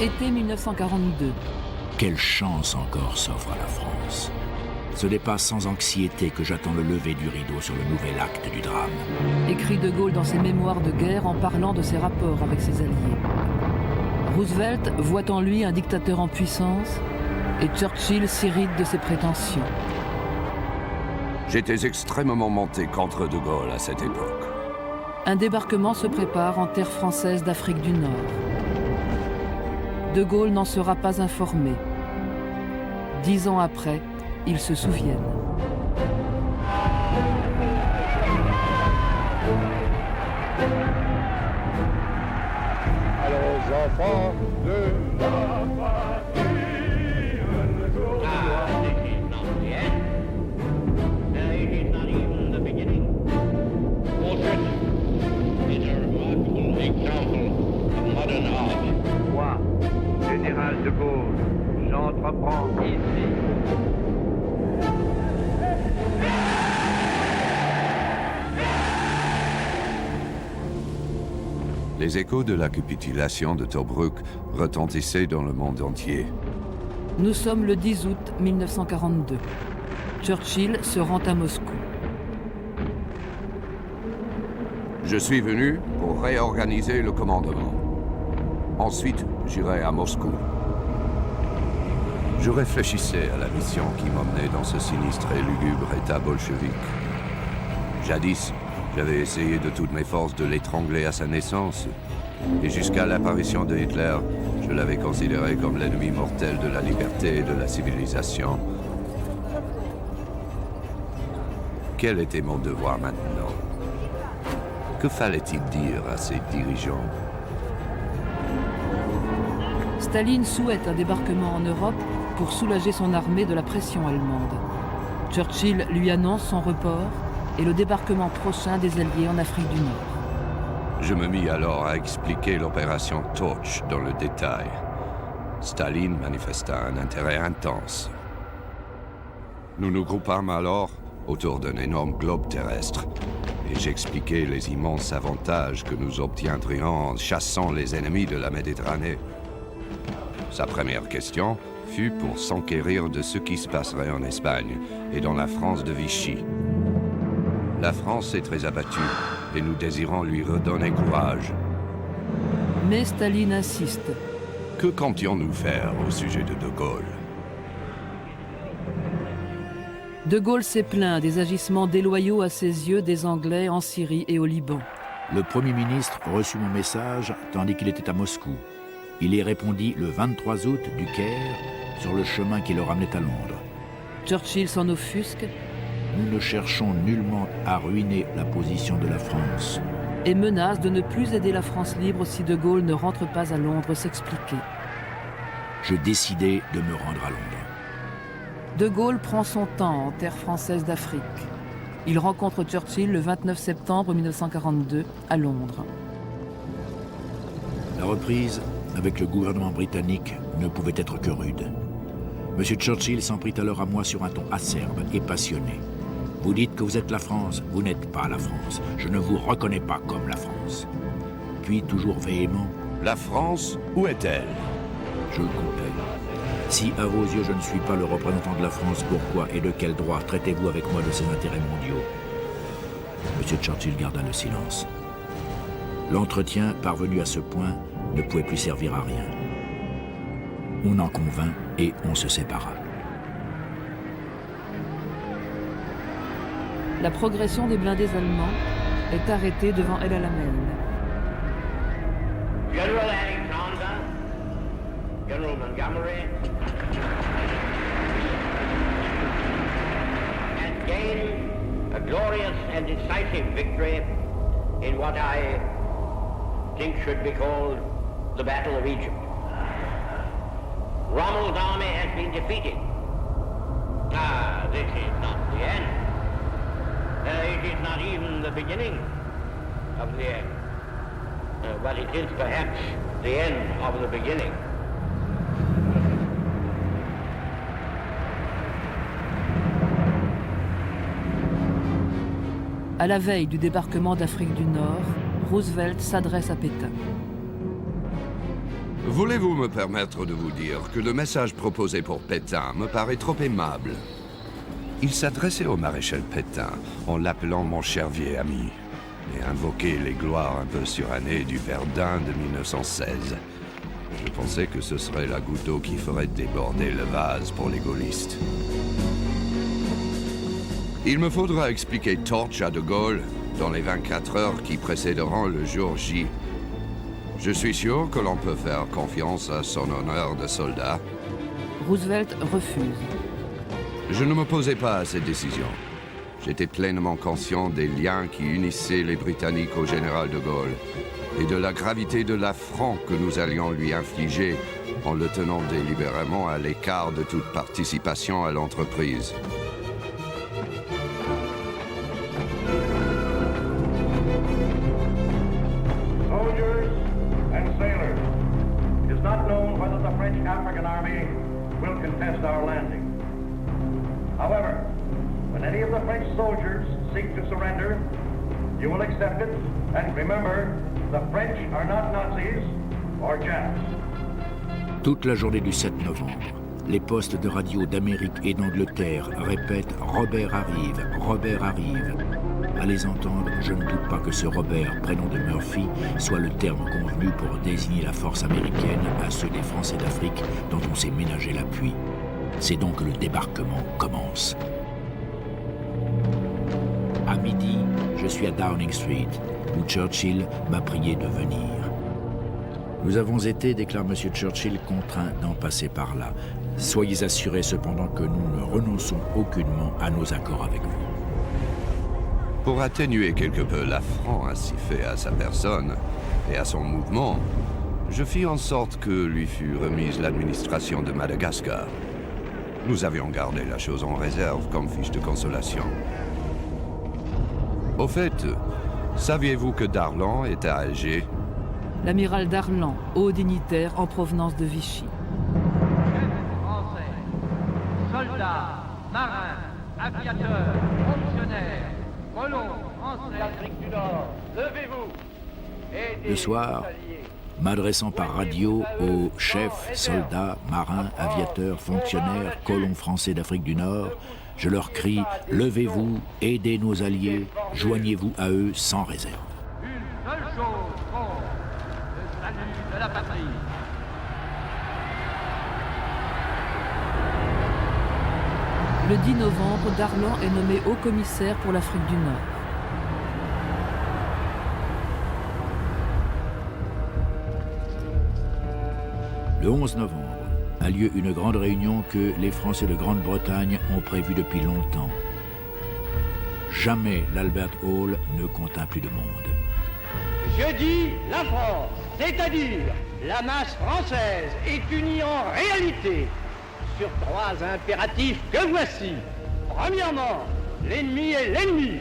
Été 1942. Quelle chance encore s'offre à la France. Ce n'est pas sans anxiété que j'attends le lever du rideau sur le nouvel acte du drame. Écrit de Gaulle dans ses mémoires de guerre en parlant de ses rapports avec ses alliés. Roosevelt voit en lui un dictateur en puissance et Churchill s'irrite de ses prétentions. J'étais extrêmement monté contre de Gaulle à cette époque. Un débarquement se prépare en terre française d'Afrique du Nord. De Gaulle n'en sera pas informé. 10 ans après, ils se souviennent. Alors aux enfants de la patrie, Moi, général de Gaulle, j'entreprends ici. Les échos de la capitulation de Tobruk retentissaient dans le monde entier. Nous sommes le 10 août 1942. Churchill se rend à Moscou. Je suis venu pour réorganiser le commandement. Ensuite, j'irai à Moscou. Je réfléchissais à la mission qui m'emmenait dans ce sinistre et lugubre état bolchevique. Jadis, j'avais essayé de toutes mes forces de l'étrangler à sa naissance. Et jusqu'à l'apparition de Hitler, je l'avais considéré comme l'ennemi mortel de la liberté et de la civilisation. Quel était mon devoir maintenant? Que fallait-il dire à ces dirigeants? Staline souhaite un débarquement en Europe pour soulager son armée de la pression allemande. Churchill lui annonce son report et le débarquement prochain des Alliés en Afrique du Nord. Je me mis alors à expliquer l'opération Torch dans le détail. Staline manifesta un intérêt intense. Nous nous groupâmes alors autour d'un énorme globe terrestre et j'expliquais les immenses avantages que nous obtiendrions en chassant les ennemis de la Méditerranée. Sa première question fut pour s'enquérir de ce qui se passerait en Espagne et dans la France de Vichy. La France est très abattue et nous désirons lui redonner courage. Mais Staline insiste. Que comptions-nous faire au sujet de De Gaulle? De Gaulle s'est plaint des agissements déloyaux à ses yeux des Anglais en Syrie et au Liban. Le Premier ministre reçut mon message tandis qu'il était à Moscou. Il y répondit le 23 août du Caire sur le chemin qui le ramenait à Londres. Churchill s'en offusque Nous ne cherchons nullement à ruiner la position de la France. et menace de ne plus aider la France libre si De Gaulle ne rentre pas à Londres s'expliquer. Je décidai de me rendre à Londres. De Gaulle prend son temps en terre française d'Afrique. Il rencontre Churchill le 29 septembre 1942 à Londres. La reprise avec le gouvernement britannique ne pouvait être que rude. Monsieur Churchill s'en prit alors à moi sur un ton acerbe et passionné. Vous dites que vous êtes la France, vous n'êtes pas la France. Je ne vous reconnais pas comme la France. Puis, toujours véhément, La France, où est-elle? je le coupais. Si à vos yeux je ne suis pas le représentant de la France, pourquoi et de quel droit traitez-vous avec moi de ses intérêts mondiaux? Monsieur Churchill garda le silence. L'entretien, parvenu à ce point, ne pouvait plus servir à rien. On en convint et on se sépara. La progression des blindés allemands est arrêtée devant El Alamein. General Alexander, General Montgomery, has gained a glorious and decisive victory in what I think should be called the Battle of Egypt. Rommel's army has been defeated. Ah, this is not the end. It is not even the beginning of the end. But it is perhaps the end of the beginning. À la veille du débarquement d'Afrique du Nord, Roosevelt s'adresse à Pétain. Voulez-vous me permettre de vous dire que le message proposé pour Pétain me paraît trop aimable? Il s'adressait au maréchal Pétain en l'appelant mon cher vieil ami et invoquait les gloires un peu surannées du Verdun de 1916. Je pensais que ce serait la goutte d'eau qui ferait déborder le vase pour les gaullistes. Il me faudra expliquer Torch à De Gaulle dans les 24 heures qui précéderont le jour J. Je suis sûr que l'on peut faire confiance à son honneur de soldat. Roosevelt refuse. Je ne m'opposais pas à cette décision. J'étais pleinement conscient des liens qui unissaient les Britanniques au général de Gaulle et de la gravité de l'affront que nous allions lui infliger en le tenant délibérément à l'écart de toute participation à l'entreprise. Soldiers and sailors, it is not known whether the French African Army will contest our landing. However, when any of the French soldiers seek to surrender, you will accept it, and remember, the French are not Nazis or Japs. Toute la journée du 7 novembre, les postes de radio d'Amérique et d'Angleterre répètent « Robert arrive, Robert arrive ». À les entendre, je ne doute pas que ce Robert, prénom de Murphy, soit le terme convenu pour désigner la force américaine à ceux des Français d'Afrique dont on s'est ménagé l'appui. C'est donc que le débarquement commence. À midi, je suis à Downing Street, où Churchill m'a prié de venir. Nous avons été, déclare M. Churchill, contraints d'en passer par là. Soyez assurés cependant que nous ne renonçons aucunement à nos accords avec vous. Pour atténuer quelque peu l'affront ainsi fait à sa personne et à son mouvement, je fis en sorte que lui fût remise l'administration de Madagascar. Nous avions gardé la chose en réserve comme fiche de consolation. Au fait, saviez-vous que Darlan était à Alger? L'amiral Darlan, haut dignitaire en provenance de Vichy. Français, soldats, marins, aviateurs, fonctionnaires, colons, français d'Afrique du Nord, levez-vous. Le soir, m'adressant par radio aux chefs, soldats, marins, aviateurs, fonctionnaires, colons français d'Afrique du Nord, je leur crie « Levez-vous, aidez nos alliés, joignez-vous à eux sans réserve ». Une seule chose compte, le salut de la patrie. Le 10 novembre, Darlan est nommé haut-commissaire pour l'Afrique du Nord. Le 11 novembre a lieu une grande réunion que les Français de Grande-Bretagne ont prévue depuis longtemps. Jamais l'Albert Hall ne contint plus de monde. Je dis la France, c'est-à-dire la masse française, est unie en réalité sur trois impératifs que voici. Premièrement, l'ennemi est l'ennemi.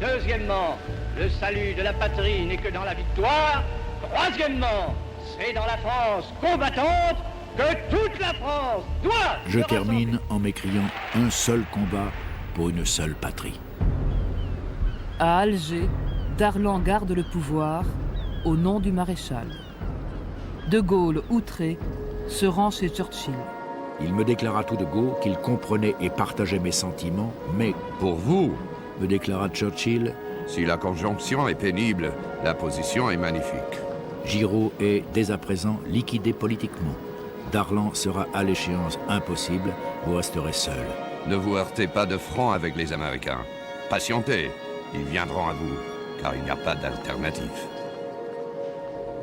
Deuxièmement, le salut de la patrie n'est que dans la victoire. Troisièmement, c'est dans la France combattante que toute la France doit... Je termine en m'écriant un seul combat pour une seule patrie. À Alger, Darlan garde le pouvoir au nom du maréchal. De Gaulle, outré, se rend chez Churchill. Il me déclara tout de go qu'il comprenait et partageait mes sentiments, mais, Pour vous, me déclara Churchill, si la conjonction est pénible, la position est magnifique. Giraud est dès à présent liquidé politiquement. Darlan sera à l'échéance impossible, vous resterez seul. Ne vous heurtez pas de front avec les Américains. Patientez, ils viendront à vous, car il n'y a pas d'alternative.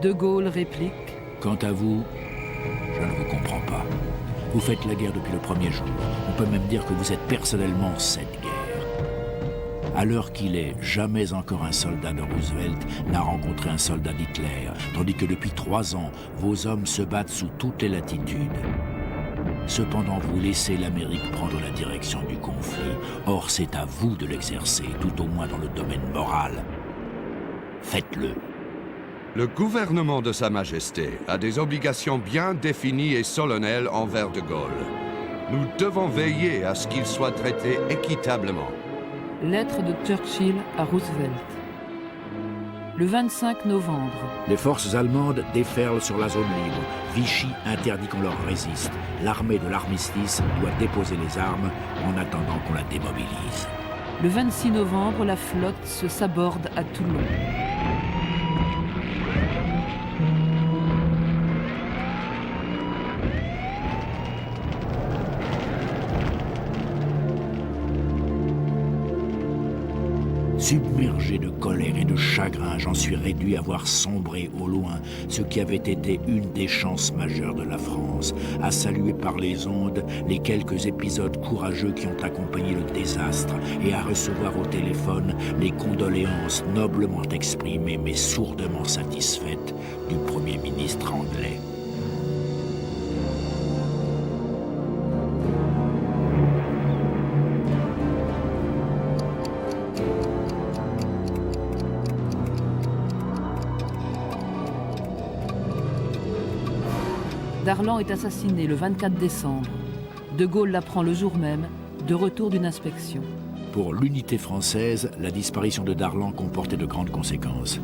De Gaulle réplique « Quant à vous, je ne vous comprends pas. Vous faites la guerre depuis le premier jour. On peut même dire que vous êtes personnellement cette guerre. À l'heure qu'il est, jamais encore un soldat de Roosevelt n'a rencontré un soldat d'Hitler, tandis que depuis 3 ans, vos hommes se battent sous toutes les latitudes. Cependant, vous laissez l'Amérique prendre la direction du conflit. Or, c'est à vous de l'exercer, tout au moins dans le domaine moral. Faites-le. Le gouvernement de Sa Majesté a des obligations bien définies et solennelles envers de Gaulle. Nous devons veiller à ce qu'il soit traité équitablement. lettre de Churchill à Roosevelt. Le 25 novembre, Les forces allemandes déferlent sur la zone libre. Vichy interdit qu'on leur résiste. L'armée de l'armistice doit déposer les armes en attendant qu'on la démobilise. le 26 novembre, la flotte se saborde à Toulon. Submergé de colère et de chagrin, j'en suis réduit à voir sombrer au loin ce qui avait été une des chances majeures de la France, à saluer par les ondes les quelques épisodes courageux qui ont accompagné le désastre et à recevoir au téléphone les condoléances noblement exprimées mais sourdement satisfaites du Premier ministre anglais. Darlan est assassiné le 24 décembre. De Gaulle l'apprend le jour même, de retour d'une inspection. Pour l'unité française, la disparition de Darlan comportait de grandes conséquences.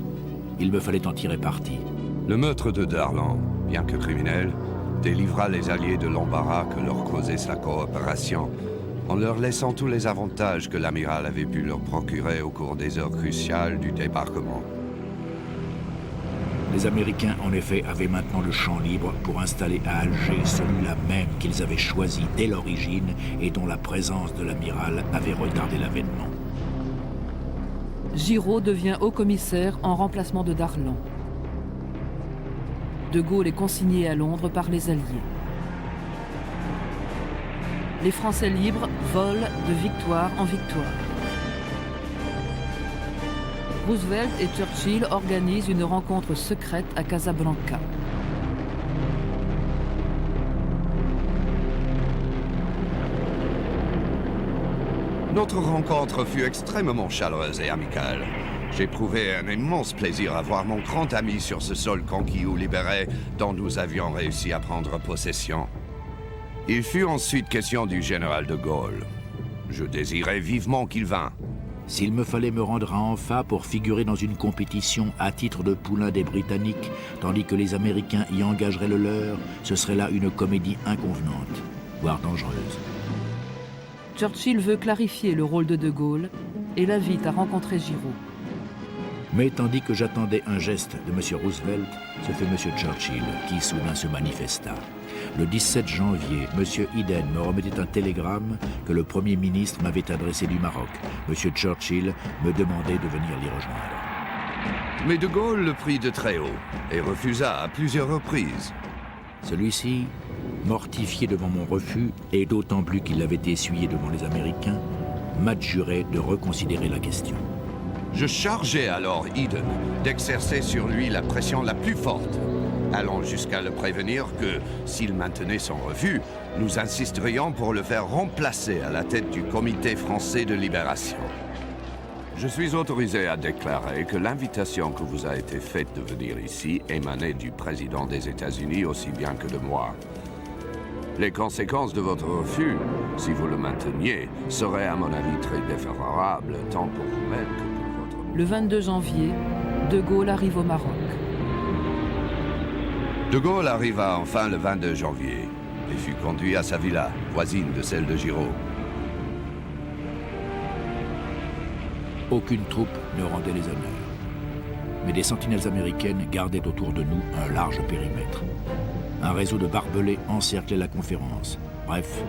Il me fallait en tirer parti. Le meurtre de Darlan, bien que criminel, délivra les Alliés de l'embarras que leur causait sa coopération, en leur laissant tous les avantages que l'amiral avait pu leur procurer au cours des heures cruciales du débarquement. Les Américains, en effet, avaient maintenant le champ libre pour installer à Alger celui-là même qu'ils avaient choisi dès l'origine et dont la présence de l'amiral avait retardé l'avènement. Giraud devient haut-commissaire en remplacement de Darlan. De Gaulle est consigné à Londres par les Alliés. Les Français libres volent de victoire en victoire. Roosevelt et Churchill organisent une rencontre secrète à Casablanca. Notre rencontre fut extrêmement chaleureuse et amicale. J'éprouvais un immense plaisir à voir mon grand ami sur ce sol conquis ou libéré dont nous avions réussi à prendre possession. Il fut ensuite question du général de Gaulle. Je désirais vivement qu'il vînt. S'il me fallait me rendre à Anfa pour figurer dans une compétition à titre de poulain des Britanniques, tandis que les Américains y engageraient le leur, ce serait là une comédie inconvenante, voire dangereuse. Churchill veut clarifier le rôle de Gaulle et l'invite à rencontrer Giraud. Mais tandis que j'attendais un geste de M. Roosevelt, ce fut M. Churchill qui soudain se manifesta. Le 17 janvier, M. Eden me remettait un télégramme que le Premier ministre m'avait adressé du Maroc. M. Churchill me demandait de venir l'y rejoindre. Mais de Gaulle le prit de très haut et refusa à plusieurs reprises. Celui-ci, mortifié devant mon refus, et d'autant plus qu'il l'avait essuyé devant les Américains, m'adjurait de reconsidérer la question. Je chargeai alors Eden d'exercer sur lui la pression la plus forte, allant jusqu'à le prévenir que, s'il maintenait son refus, nous insisterions pour le faire remplacer à la tête du Comité français de libération. Je suis autorisé à déclarer que l'invitation que vous a été faite de venir ici émanait du président des États-Unis aussi bien que de moi. Les conséquences de votre refus, si vous le mainteniez, seraient à mon avis très défavorables, tant pour vous-même que pour votre... Le 22 janvier, De Gaulle arrive au Maroc. De Gaulle arriva enfin le 22 janvier et fut conduit à sa villa, voisine de celle de Giraud. Aucune troupe ne rendait les honneurs. Mais des sentinelles américaines gardaient autour de nous un large périmètre. Un réseau de barbelés encerclait la conférence. Bref,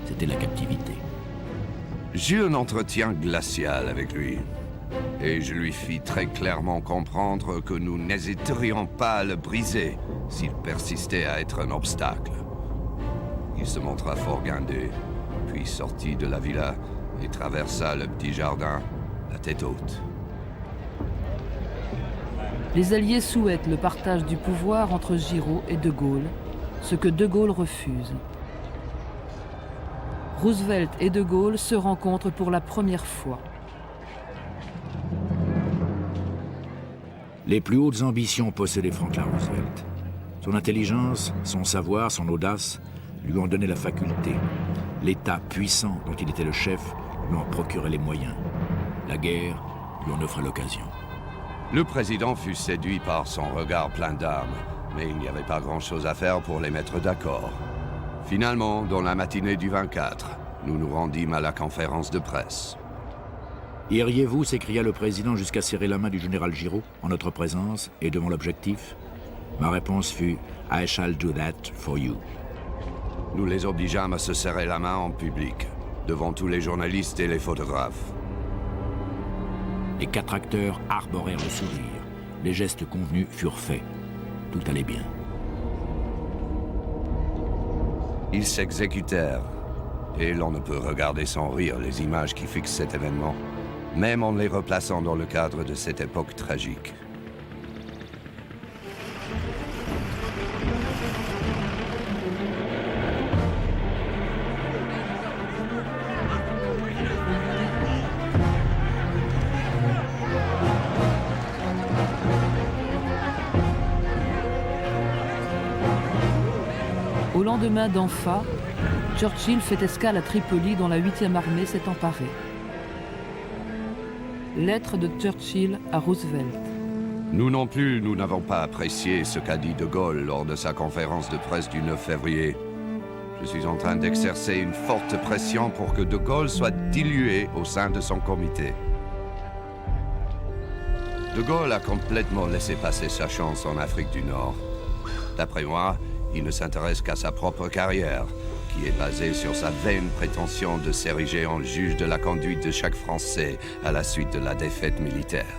c'était la captivité. J'eus un entretien glacial avec lui. Et je lui fis très clairement comprendre que nous n'hésiterions pas à le briser s'il persistait à être un obstacle. Il se montra fort guindé, puis sortit de la villa et traversa le petit jardin, la tête haute. Les Alliés souhaitent le partage du pouvoir entre Giraud et De Gaulle, ce que De Gaulle refuse. Roosevelt et De Gaulle se rencontrent pour la première fois. Les plus hautes ambitions possédait Franklin Roosevelt. Son intelligence, son savoir, son audace lui ont donné la faculté. L'État puissant dont il était le chef lui en procurait les moyens. La guerre lui en offrait l'occasion. Le président fut séduit par son regard plein d'âme, mais il n'y avait pas grand-chose à faire pour les mettre d'accord. Finalement, dans la matinée du 24, nous nous rendîmes à la conférence de presse. Iriez-vous, s'écria le président jusqu'à serrer la main du général Giraud, en notre présence et devant l'objectif? Ma réponse fut « I shall do that for you ». Nous les obligeâmes à se serrer la main en public, devant tous les journalistes et les photographes. Les 4 acteurs arborèrent le sourire. Les gestes convenus furent faits. Tout allait bien. Ils s'exécutèrent, et l'on ne peut regarder sans rire les images qui fixent cet événement, même en les replaçant dans le cadre de cette époque tragique. Au lendemain d'Anfa, Churchill fait escale à Tripoli dont la 8e armée s'est emparée. Lettre de Churchill à Roosevelt. Nous non plus, nous n'avons pas apprécié ce qu'a dit De Gaulle lors de sa conférence de presse du 9 février. Je suis en train d'exercer une forte pression pour que De Gaulle soit dilué au sein de son comité. De Gaulle a complètement laissé passer sa chance en Afrique du Nord. D'après moi, il ne s'intéresse qu'à sa propre carrière, qui est basée sur sa vaine prétention de s'ériger en juge de la conduite de chaque Français à la suite de la défaite militaire.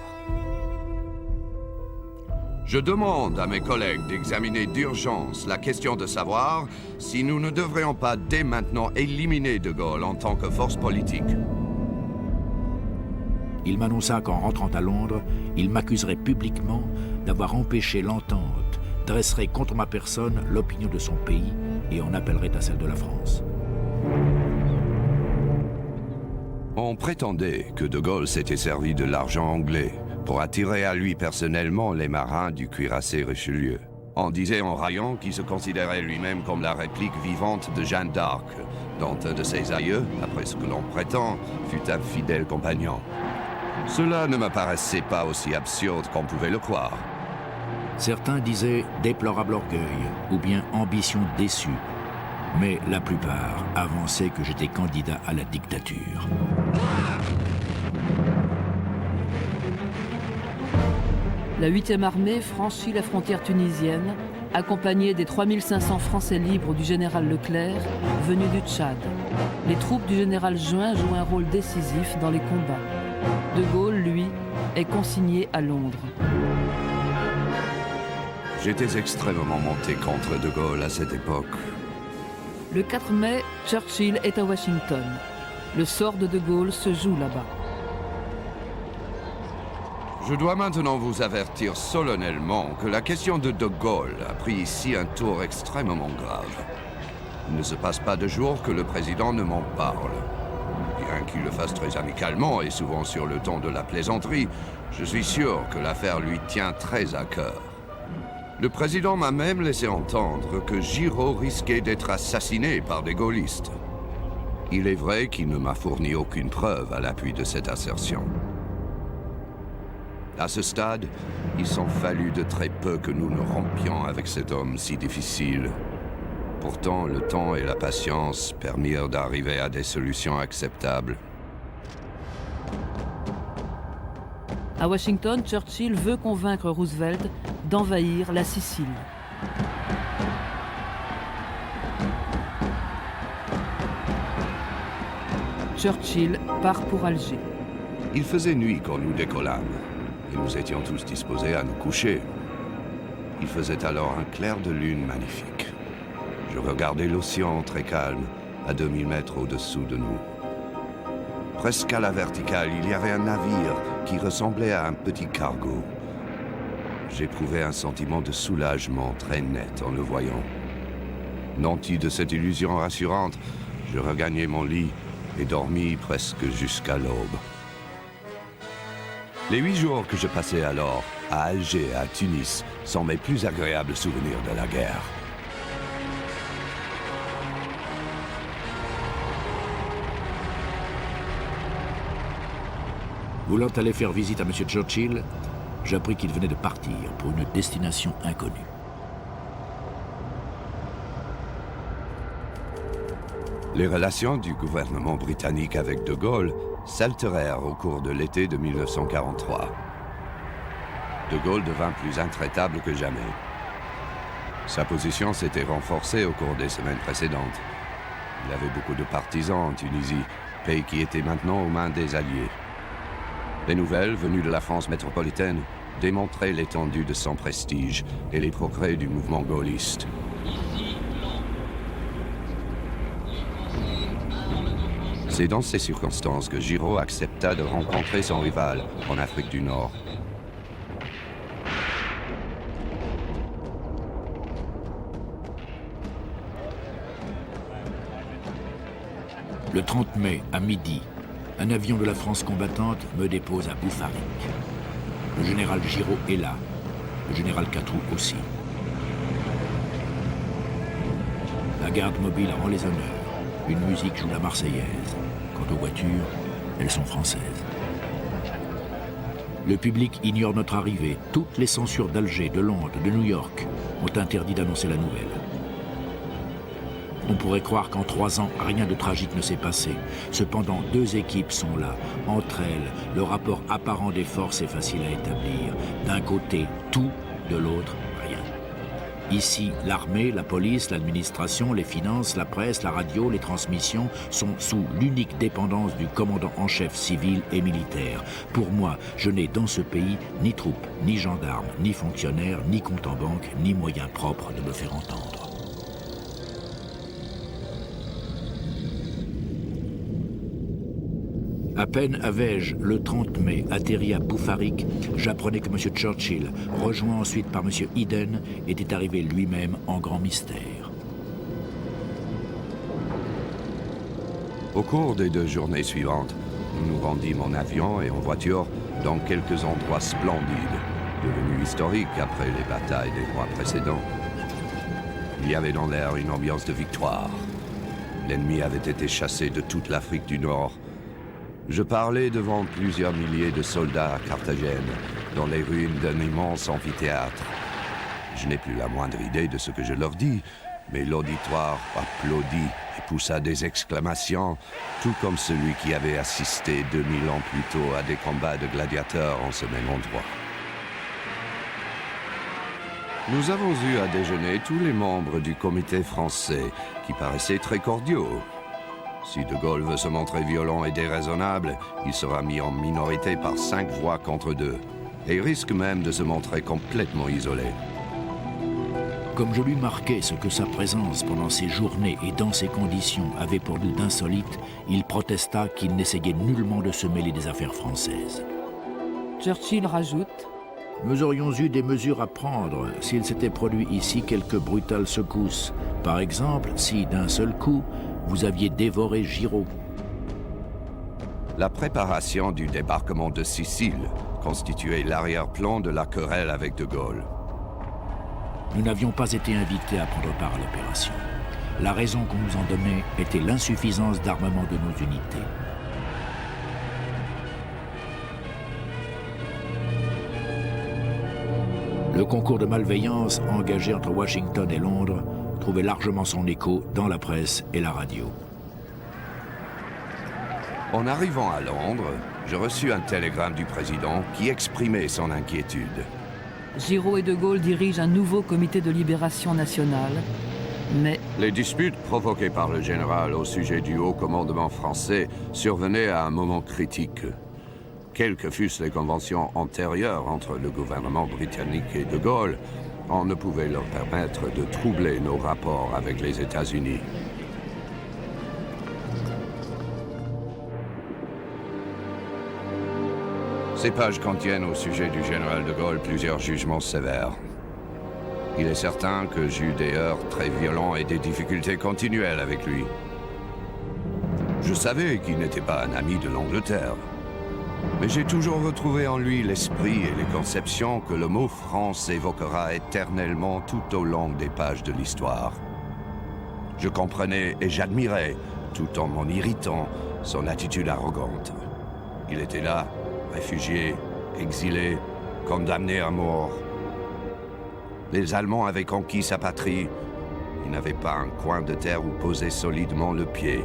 Je demande à mes collègues d'examiner d'urgence la question de savoir si nous ne devrions pas dès maintenant éliminer De Gaulle en tant que force politique. Il m'annonça qu'en rentrant à Londres, il m'accuserait publiquement d'avoir empêché l'entente, dresserait contre ma personne l'opinion de son pays et en appellerait à celle de la France. On prétendait que De Gaulle s'était servi de l'argent anglais pour attirer à lui personnellement les marins du cuirassé Richelieu. On disait en raillant qu'il se considérait lui-même comme la réplique vivante de Jeanne d'Arc, dont un de ses aïeux, après ce que l'on prétend, fut un fidèle compagnon. Cela ne me paraissait pas aussi absurde qu'on pouvait le croire. Certains disaient déplorable orgueil ou bien ambition déçue, mais la plupart avançaient que j'étais candidat à la dictature. La 8e armée franchit la frontière tunisienne, accompagnée des 3500 Français libres du général Leclerc, venus du Tchad. Les troupes du général Juin jouent un rôle décisif dans les combats. De Gaulle, lui, est consigné à Londres. J'étais extrêmement monté contre De Gaulle à cette époque. Le 4 mai, Churchill est à Washington. Le sort de Gaulle se joue là-bas. Je dois maintenant vous avertir solennellement que la question de Gaulle a pris ici un tour extrêmement grave. Il ne se passe pas de jour que le président ne m'en parle. Bien qu'il le fasse très amicalement et souvent sur le ton de la plaisanterie, je suis sûr que l'affaire lui tient très à cœur. Le président m'a même laissé entendre que Giraud risquait d'être assassiné par des gaullistes. Il est vrai qu'il ne m'a fourni aucune preuve à l'appui de cette assertion. À ce stade, il s'en fallut de très peu que nous nous rompions avec cet homme si difficile. Pourtant, le temps et la patience permirent d'arriver à des solutions acceptables. À Washington, Churchill veut convaincre Roosevelt d'envahir la Sicile. Churchill part pour Alger. Il faisait nuit quand nous décollâmes, et nous étions tous disposés à nous coucher. Il faisait alors un clair de lune magnifique. Je regardais l'océan très calme, à 2000 mètres au-dessous de nous. Presque à la verticale, il y avait un navire qui ressemblait à un petit cargo. J'éprouvais un sentiment de soulagement très net en le voyant. Nanti de cette illusion rassurante, je regagnai mon lit et dormis presque jusqu'à l'aube. Les 8 jours que je passais alors, à Alger et à Tunis, sont mes plus agréables souvenirs de la guerre. Voulant aller faire visite à M. Churchill, j'appris qu'il venait de partir pour une destination inconnue. Les relations du gouvernement britannique avec De Gaulle s'altérèrent au cours de l'été de 1943. De Gaulle devint plus intraitable que jamais. Sa position s'était renforcée au cours des semaines précédentes. Il avait beaucoup de partisans en Tunisie, pays qui était maintenant aux mains des Alliés. Les nouvelles venues de la France métropolitaine démontraient l'étendue de son prestige et les progrès du mouvement gaulliste. C'est dans ces circonstances que Giraud accepta de rencontrer son rival en Afrique du Nord. Le 30 mai, à midi, un avion de la France combattante me dépose à Boufarik. Le général Giraud est là, le général Catroux aussi. La garde mobile rend les honneurs. Une musique joue la Marseillaise. Quant aux voitures, elles sont françaises. Le public ignore notre arrivée. Toutes les censures d'Alger, de Londres, de New York ont interdit d'annoncer la nouvelle. On pourrait croire qu'en 3 ans, rien de tragique ne s'est passé. Cependant, 2 équipes sont là. Entre elles, le rapport apparent des forces est facile à établir. D'un côté, tout, de l'autre, rien. Ici, l'armée, la police, l'administration, les finances, la presse, la radio, les transmissions sont sous l'unique dépendance du commandant en chef civil et militaire. Pour moi, je n'ai dans ce pays ni troupes, ni gendarmes, ni fonctionnaires, ni compte en banque, ni moyens propres de me faire entendre. À peine avais-je, le 30 mai, atterri à Boufarik, j'apprenais que M. Churchill, rejoint ensuite par M. Eden, était arrivé lui-même en grand mystère. Au cours des 2 journées suivantes, nous nous rendîmes en avion et en voiture dans quelques endroits splendides, devenus historiques après les batailles des mois précédents. Il y avait dans l'air une ambiance de victoire. L'ennemi avait été chassé de toute l'Afrique du Nord. Je parlais devant plusieurs milliers de soldats à Carthagène, dans les ruines d'un immense amphithéâtre. Je n'ai plus la moindre idée de ce que je leur dis, mais l'auditoire applaudit et poussa des exclamations, tout comme celui qui avait assisté 2000 ans plus tôt à des combats de gladiateurs en ce même endroit. Nous avons eu à déjeuner tous les membres du comité français, qui paraissaient très cordiaux. Si De Gaulle veut se montrer violent et déraisonnable, il sera mis en minorité par 5 voix contre 2, et risque même de se montrer complètement isolé. Comme je lui marquais ce que sa présence pendant ces journées et dans ces conditions avait pour nous d'insolite, il protesta qu'il n'essayait nullement de se mêler des affaires françaises. Churchill rajoute: Nous aurions eu des mesures à prendre s'il s'était produit ici quelques brutales secousses. Par exemple, si d'un seul coup, vous aviez dévoré Giraud. La préparation du débarquement de Sicile constituait l'arrière-plan de la querelle avec De Gaulle. Nous n'avions pas été invités à prendre part à l'opération. La raison qu'on nous en donnait était l'insuffisance d'armement de nos unités. Le concours de malveillance engagé entre Washington et Londres trouvait largement son écho dans la presse et la radio. En arrivant à Londres, je reçus un télégramme du président qui exprimait son inquiétude. Giraud et De Gaulle dirigent un nouveau comité de libération nationale, mais Les disputes provoquées par le général au sujet du haut commandement français survenaient à un moment critique. Quelles que fussent les conventions antérieures entre le gouvernement britannique et De Gaulle, on ne pouvait leur permettre de troubler nos rapports avec les États-Unis. Ces pages contiennent au sujet du général De Gaulle plusieurs jugements sévères. Il est certain que j'eus des heurts très violents et des difficultés continuelles avec lui. Je savais qu'il n'était pas un ami de l'Angleterre. Mais j'ai toujours retrouvé en lui l'esprit et les conceptions que le mot France évoquera éternellement tout au long des pages de l'histoire. Je comprenais et j'admirais, tout en m'en irritant, son attitude arrogante. Il était là, réfugié, exilé, condamné à mort. Les Allemands avaient conquis sa patrie. Il n'avait pas un coin de terre où poser solidement le pied.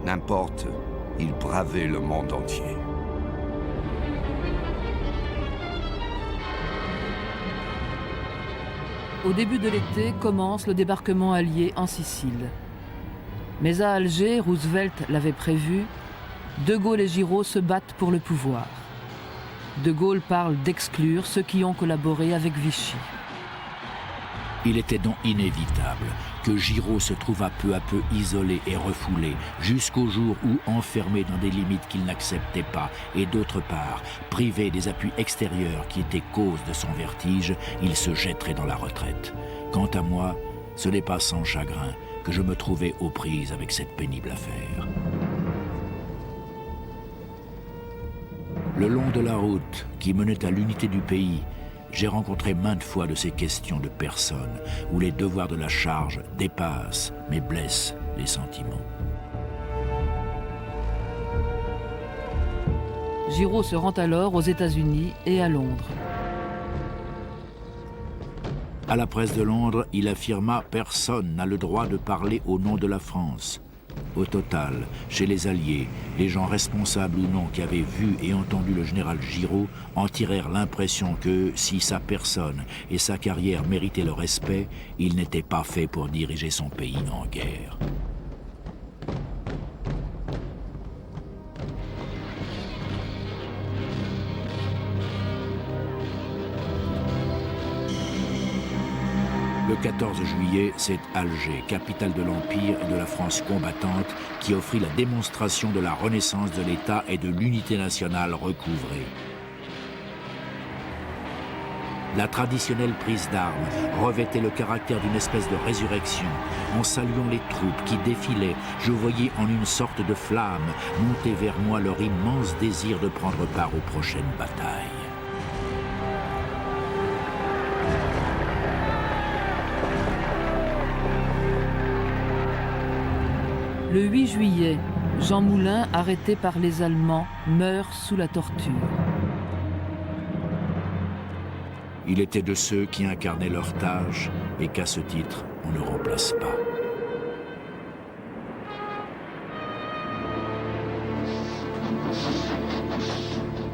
N'importe, il bravait le monde entier. Au début de l'été commence le débarquement allié en Sicile. Mais à Alger, Roosevelt l'avait prévu, De Gaulle et Giraud se battent pour le pouvoir. De Gaulle parle d'exclure ceux qui ont collaboré avec Vichy. Il était donc inévitable que Giraud se trouvât peu à peu isolé et refoulé, jusqu'au jour où, enfermé dans des limites qu'il n'acceptait pas, et d'autre part, privé des appuis extérieurs qui étaient cause de son vertige, il se jetterait dans la retraite. Quant à moi, ce n'est pas sans chagrin que je me trouvais aux prises avec cette pénible affaire. Le long de la route qui menait à l'unité du pays, j'ai rencontré maintes fois de ces questions de personnes où les devoirs de la charge dépassent mais blessent les sentiments. Giraud se rend alors aux États-Unis et à Londres. À la presse de Londres, il affirma « Personne n'a le droit de parler au nom de la France ». Au total, chez les Alliés, les gens responsables ou non qui avaient vu et entendu le général Giraud en tirèrent l'impression que, si sa personne et sa carrière méritaient le respect, il n'était pas fait pour diriger son pays en guerre. Le 14 juillet, c'est Alger, capitale de l'Empire et de la France combattante, qui offrit la démonstration de la renaissance de l'État et de l'unité nationale recouvrée. La traditionnelle prise d'armes revêtait le caractère d'une espèce de résurrection. En saluant les troupes qui défilaient, je voyais en une sorte de flamme monter vers moi leur immense désir de prendre part aux prochaines batailles. Le 8 juillet, Jean Moulin, arrêté par les Allemands, meurt sous la torture. Il était de ceux qui incarnaient leur tâche et qu'à ce titre, on ne remplace pas.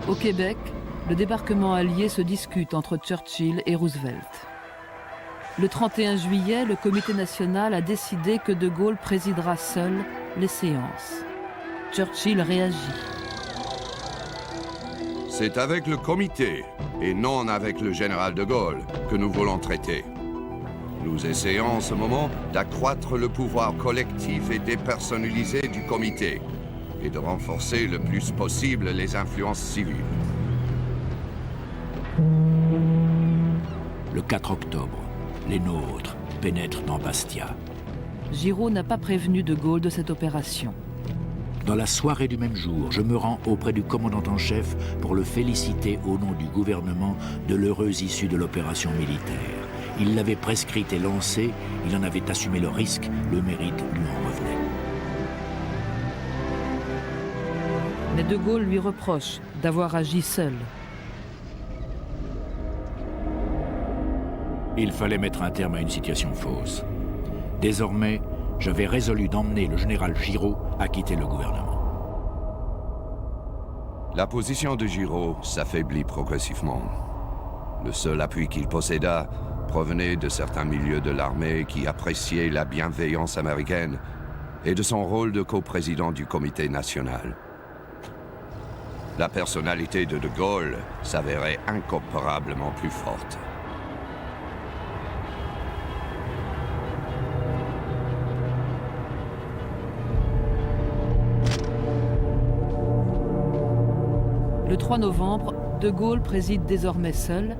Au Québec, le débarquement allié se discute entre Churchill et Roosevelt. Le 31 juillet, le Comité national a décidé que De Gaulle présidera seul les séances. Churchill réagit. C'est avec le comité, et non avec le général de Gaulle, que nous voulons traiter. Nous essayons en ce moment d'accroître le pouvoir collectif et dépersonnalisé du comité, et de renforcer le plus possible les influences civiles. Le 4 octobre, les nôtres pénètrent dans Bastia. Giraud n'a pas prévenu De Gaulle de cette opération. Dans la soirée du même jour, je me rends auprès du commandant en chef pour le féliciter au nom du gouvernement de l'heureuse issue de l'opération militaire. Il l'avait prescrite et lancée, il en avait assumé le risque, le mérite lui en revenait. Mais De Gaulle lui reproche d'avoir agi seul. Il fallait mettre un terme à une situation fausse. Désormais, j'avais résolu d'emmener le général Giraud à quitter le gouvernement. La position de Giraud s'affaiblit progressivement. Le seul appui qu'il posséda provenait de certains milieux de l'armée qui appréciaient la bienveillance américaine et de son rôle de coprésident du Comité national. La personnalité de Gaulle s'avérait incomparablement plus forte. Le 3 novembre, De Gaulle préside désormais seul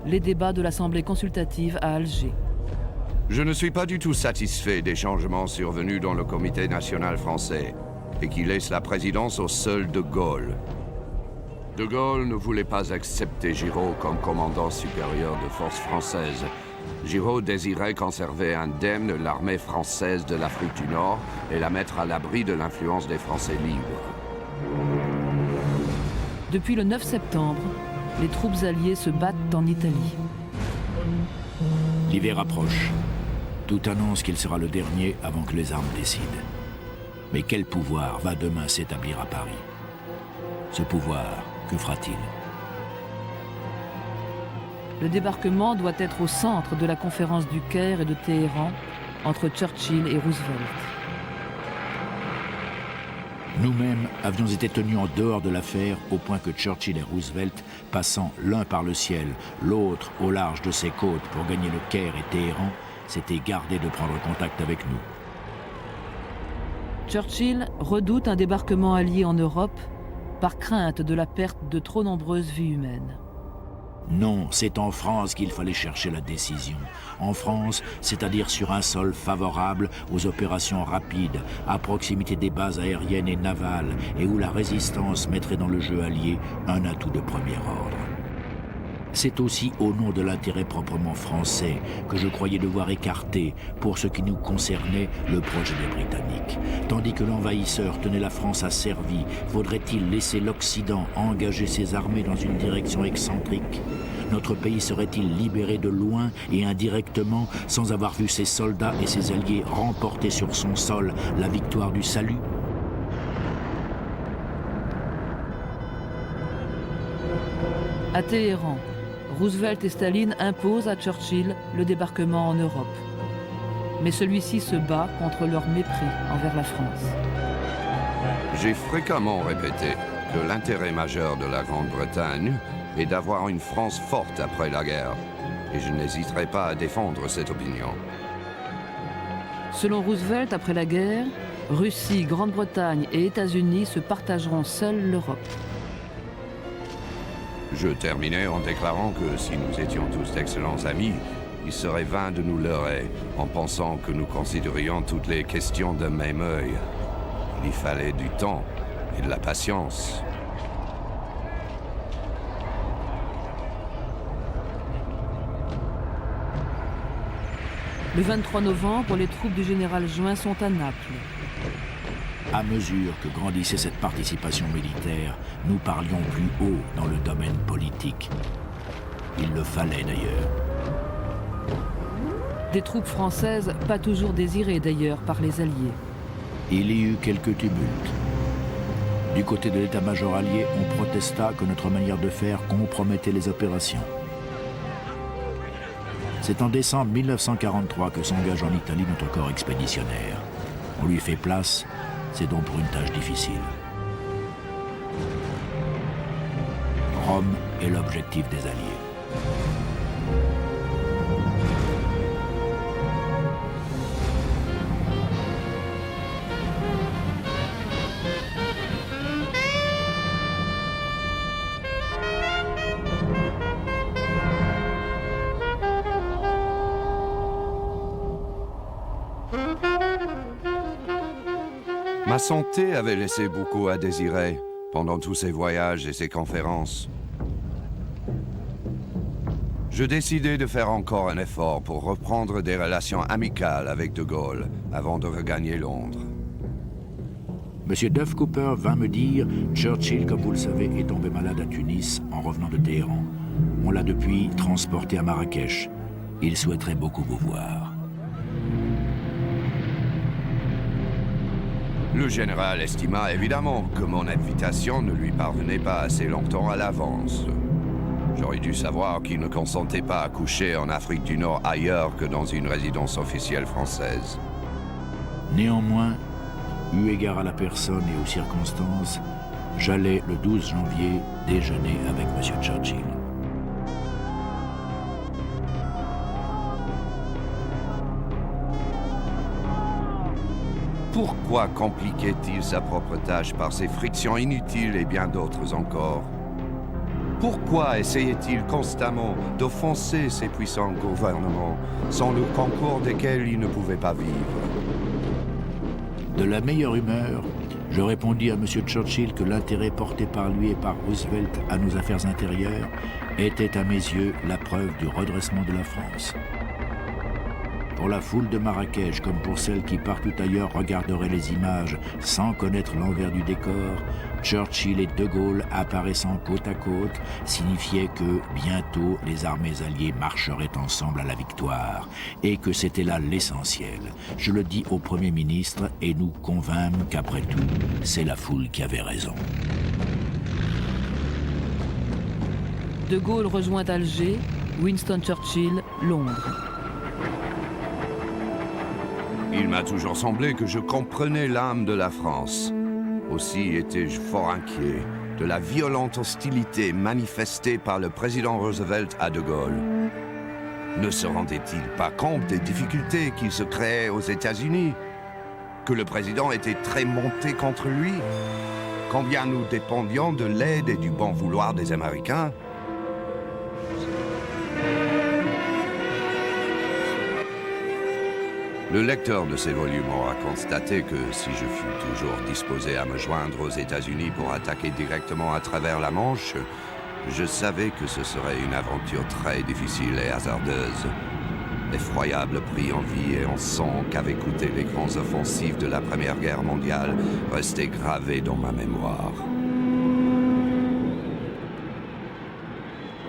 les débats de l'Assemblée consultative à Alger. Je ne suis pas du tout satisfait des changements survenus dans le Comité national français et qui laissent la présidence au seul De Gaulle. De Gaulle ne voulait pas accepter Giraud comme commandant supérieur de forces françaises. Giraud désirait conserver indemne l'armée française de l'Afrique du Nord et la mettre à l'abri de l'influence des Français libres. Depuis le 9 septembre, les troupes alliées se battent en Italie. L'hiver approche. Tout annonce qu'il sera le dernier avant que les armes décident. Mais quel pouvoir va demain s'établir à Paris? Ce pouvoir, que fera-t-il? Le débarquement doit être au centre de la conférence du Caire et de Téhéran entre Churchill et Roosevelt. Nous-mêmes avions été tenus en dehors de l'affaire au point que Churchill et Roosevelt, passant l'un par le ciel, l'autre au large de ses côtes pour gagner le Caire et Téhéran, s'étaient gardés de prendre contact avec nous. Churchill redoute un débarquement allié en Europe par crainte de la perte de trop nombreuses vies humaines. Non, c'est en France qu'il fallait chercher la décision. En France, c'est-à-dire sur un sol favorable aux opérations rapides, à proximité des bases aériennes et navales, et où la résistance mettrait dans le jeu allié un atout de premier ordre. C'est aussi au nom de l'intérêt proprement français que je croyais devoir écarter, pour ce qui nous concernait, le projet des Britanniques. Tandis que l'envahisseur tenait la France asservie, faudrait-il laisser l'Occident engager ses armées dans une direction excentrique? Notre pays serait-il libéré de loin et indirectement, sans avoir vu ses soldats et ses alliés remporter sur son sol la victoire du salut? À Téhéran, Roosevelt et Staline imposent à Churchill le débarquement en Europe. Mais celui-ci se bat contre leur mépris envers la France. J'ai fréquemment répété que l'intérêt majeur de la Grande-Bretagne est d'avoir une France forte après la guerre, et je n'hésiterai pas à défendre cette opinion. Selon Roosevelt, après la guerre, Russie, Grande-Bretagne et États-Unis se partageront seuls l'Europe. Je terminais en déclarant que si nous étions tous d'excellents amis, il serait vain de nous leurrer en pensant que nous considérions toutes les questions d'un même œil. Il y fallait du temps et de la patience. Le 23 novembre, les troupes du général Juin sont à Naples. À mesure que grandissait cette participation militaire, nous parlions plus haut dans le domaine politique. Il le fallait d'ailleurs. Des troupes françaises, pas toujours désirées d'ailleurs par les Alliés. Il y eut quelques tumultes. Du côté de l'état-major allié, on protesta que notre manière de faire compromettait les opérations. C'est en décembre 1943 que s'engage en Italie notre corps expéditionnaire. On lui fait place. C'est donc pour une tâche difficile. Rome est l'objectif des Alliés. Ma santé avait laissé beaucoup à désirer pendant tous ces voyages et ces conférences. Je décidai de faire encore un effort pour reprendre des relations amicales avec De Gaulle avant de regagner Londres. Monsieur Duff Cooper vint me dire « Churchill, comme vous le savez, est tombé malade à Tunis en revenant de Téhéran. On l'a depuis transporté à Marrakech. Il souhaiterait beaucoup vous voir. » Le général estima évidemment que mon invitation ne lui parvenait pas assez longtemps à l'avance. J'aurais dû savoir qu'il ne consentait pas à coucher en Afrique du Nord ailleurs que dans une résidence officielle française. Néanmoins, eu égard à la personne et aux circonstances, j'allais le 12 janvier déjeuner avec M. Churchill. Pourquoi compliquait-il sa propre tâche par ces frictions inutiles et bien d'autres encore? Pourquoi essayait-il constamment d'offenser ces puissants gouvernements, sans le concours desquels il ne pouvait pas vivre? De la meilleure humeur, je répondis à M. Churchill que l'intérêt porté par lui et par Roosevelt à nos affaires intérieures était à mes yeux la preuve du redressement de la France. Pour la foule de Marrakech, comme pour celle qui partout ailleurs regarderait les images sans connaître l'envers du décor, Churchill et De Gaulle apparaissant côte à côte signifiait que bientôt les armées alliées marcheraient ensemble à la victoire et que c'était là l'essentiel. Je le dis au Premier ministre et nous convînmes qu'après tout, c'est la foule qui avait raison. De Gaulle rejoint Alger, Winston Churchill, Londres. Il m'a toujours semblé que je comprenais l'âme de la France. Aussi étais-je fort inquiet de la violente hostilité manifestée par le président Roosevelt à De Gaulle. Ne se rendait-il pas compte des difficultés qui se créaient aux États-Unis? Que le président était très monté contre lui? Combien nous dépendions de l'aide et du bon vouloir des Américains? Le lecteur de ces volumes aura constaté que si je fus toujours disposé à me joindre aux États-Unis pour attaquer directement à travers la Manche, je savais que ce serait une aventure très difficile et hasardeuse. L'effroyable prix en vie et en sang qu'avaient coûté les grands offensifs de la Première Guerre mondiale restaient gravés dans ma mémoire.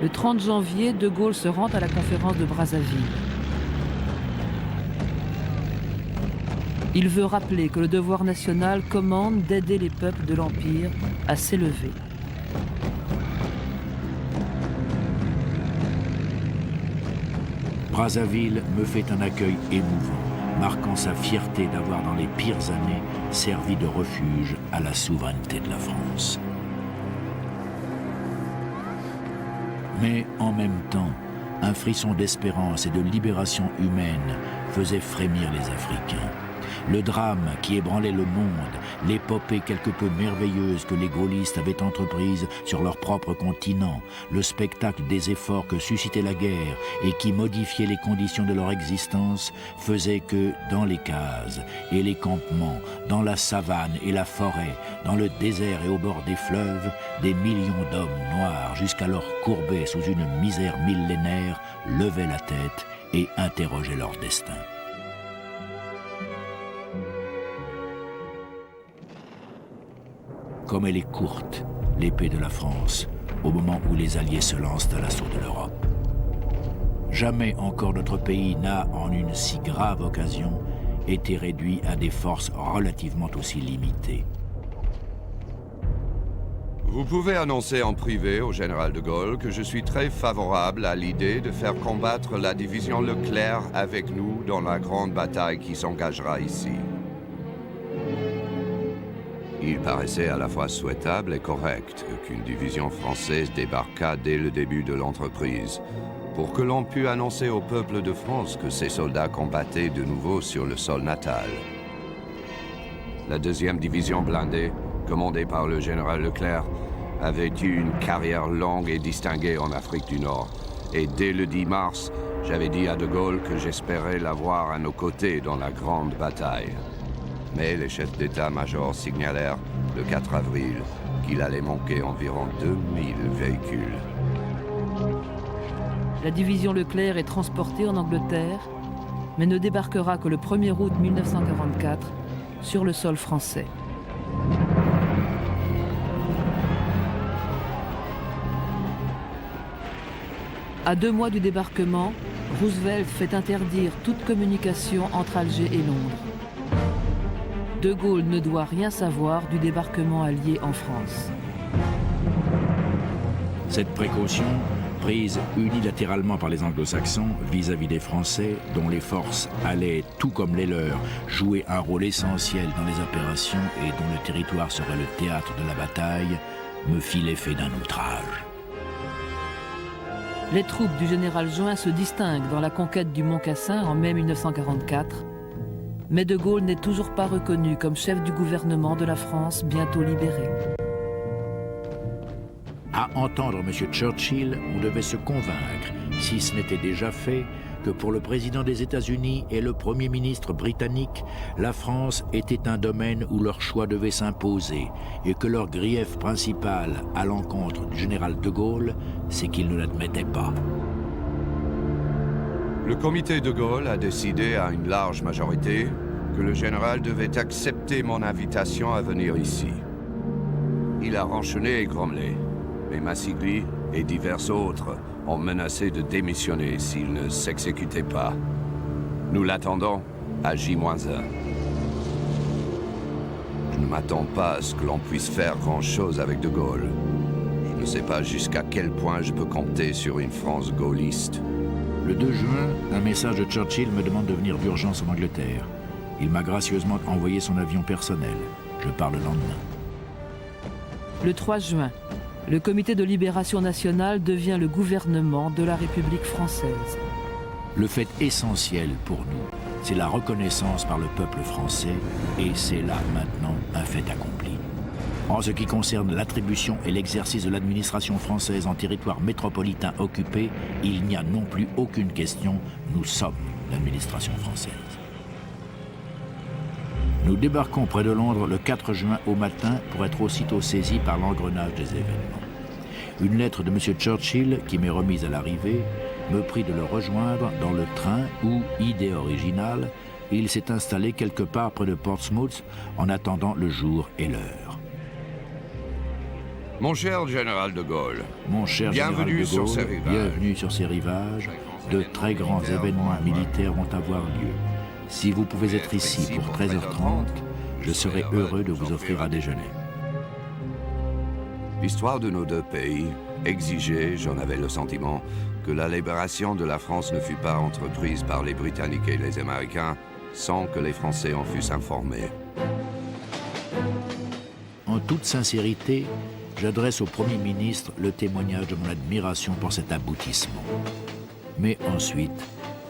Le 30 janvier, De Gaulle se rend à la conférence de Brazzaville. Il veut rappeler que le devoir national commande d'aider les peuples de l'Empire à s'élever. Brazzaville me fait un accueil émouvant, marquant sa fierté d'avoir dans les pires années servi de refuge à la souveraineté de la France. Mais en même temps, un frisson d'espérance et de libération humaine faisait frémir les Africains. Le drame qui ébranlait le monde, l'épopée quelque peu merveilleuse que les gaullistes avaient entreprise sur leur propre continent, le spectacle des efforts que suscitait la guerre et qui modifiait les conditions de leur existence, faisait que dans les cases et les campements, dans la savane et la forêt, dans le désert et au bord des fleuves, des millions d'hommes noirs, jusqu'alors courbés sous une misère millénaire, levaient la tête et interrogeaient leur destin. Comme elle est courte, l'épée de la France, au moment où les Alliés se lancent à l'assaut de l'Europe. Jamais encore notre pays n'a, en une si grave occasion, été réduit à des forces relativement aussi limitées. Vous pouvez annoncer en privé au général de Gaulle que je suis très favorable à l'idée de faire combattre la division Leclerc avec nous dans la grande bataille qui s'engagera ici. Il paraissait à la fois souhaitable et correct qu'une division française débarquât dès le début de l'entreprise, pour que l'on pût annoncer au peuple de France que ses soldats combattaient de nouveau sur le sol natal. La deuxième division blindée, commandée par le général Leclerc, avait eu une carrière longue et distinguée en Afrique du Nord, et dès le 10 mars, j'avais dit à De Gaulle que j'espérais l'avoir à nos côtés dans la grande bataille. Mais les chefs d'état-major signalèrent le 4 avril qu'il allait manquer environ 2000 véhicules. La division Leclerc est transportée en Angleterre, mais ne débarquera que le 1er août 1944 sur le sol français. À 2 mois du débarquement, Roosevelt fait interdire toute communication entre Alger et Londres. De Gaulle ne doit rien savoir du débarquement allié en France. Cette précaution, prise unilatéralement par les anglo-saxons vis-à-vis des Français, dont les forces allaient, tout comme les leurs, jouer un rôle essentiel dans les opérations et dont le territoire serait le théâtre de la bataille, me fit l'effet d'un outrage. Les troupes du général Juin se distinguent dans la conquête du Mont-Cassin en mai 1944, mais De Gaulle n'est toujours pas reconnu comme chef du gouvernement de la France bientôt libérée. À entendre M. Churchill, on devait se convaincre, si ce n'était déjà fait, que pour le président des États-Unis et le Premier ministre britannique, la France était un domaine où leur choix devait s'imposer et que leur grief principal à l'encontre du général de Gaulle, c'est qu'ils ne l'admettaient pas. Le comité de Gaulle a décidé à une large majorité que le général devait accepter mon invitation à venir ici. Il a ronchonné et grommelé, mais Massigli et divers autres ont menacé de démissionner s'il ne s'exécutait pas. Nous l'attendons à J-1. Je ne m'attends pas à ce que l'on puisse faire grand-chose avec De Gaulle. Je ne sais pas jusqu'à quel point je peux compter sur une France gaulliste. Le 2 juin, un message de Churchill me demande de venir d'urgence en Angleterre. Il m'a gracieusement envoyé son avion personnel. Je pars le lendemain. Le 3 juin, le Comité de libération nationale devient le gouvernement de la République française. Le fait essentiel pour nous, c'est la reconnaissance par le peuple français, et c'est là maintenant un fait accompli. En ce qui concerne l'attribution et l'exercice de l'administration française en territoire métropolitain occupé, il n'y a non plus aucune question, nous sommes l'administration française. Nous débarquons près de Londres le 4 juin au matin pour être aussitôt saisis par l'engrenage des événements. Une lettre de M. Churchill, qui m'est remise à l'arrivée, me prie de le rejoindre dans le train où, idée originale, il s'est installé quelque part près de Portsmouth en attendant le jour et l'heure. Mon cher général de Gaulle, Mon cher bienvenue général de Gaulle, sur ces rivages. bienvenue sur ces rivages. De très grands événements militaires vont avoir lieu. Si vous pouvez être ici pour 13h30, je serai heureux de vous offrir à déjeuner. L'histoire de nos deux pays exigeait, j'en avais le sentiment, que la libération de la France ne fût pas entreprise par les Britanniques et les Américains sans que les Français en fussent informés. En toute sincérité, j'adresse au Premier ministre le témoignage de mon admiration pour cet aboutissement. Mais ensuite,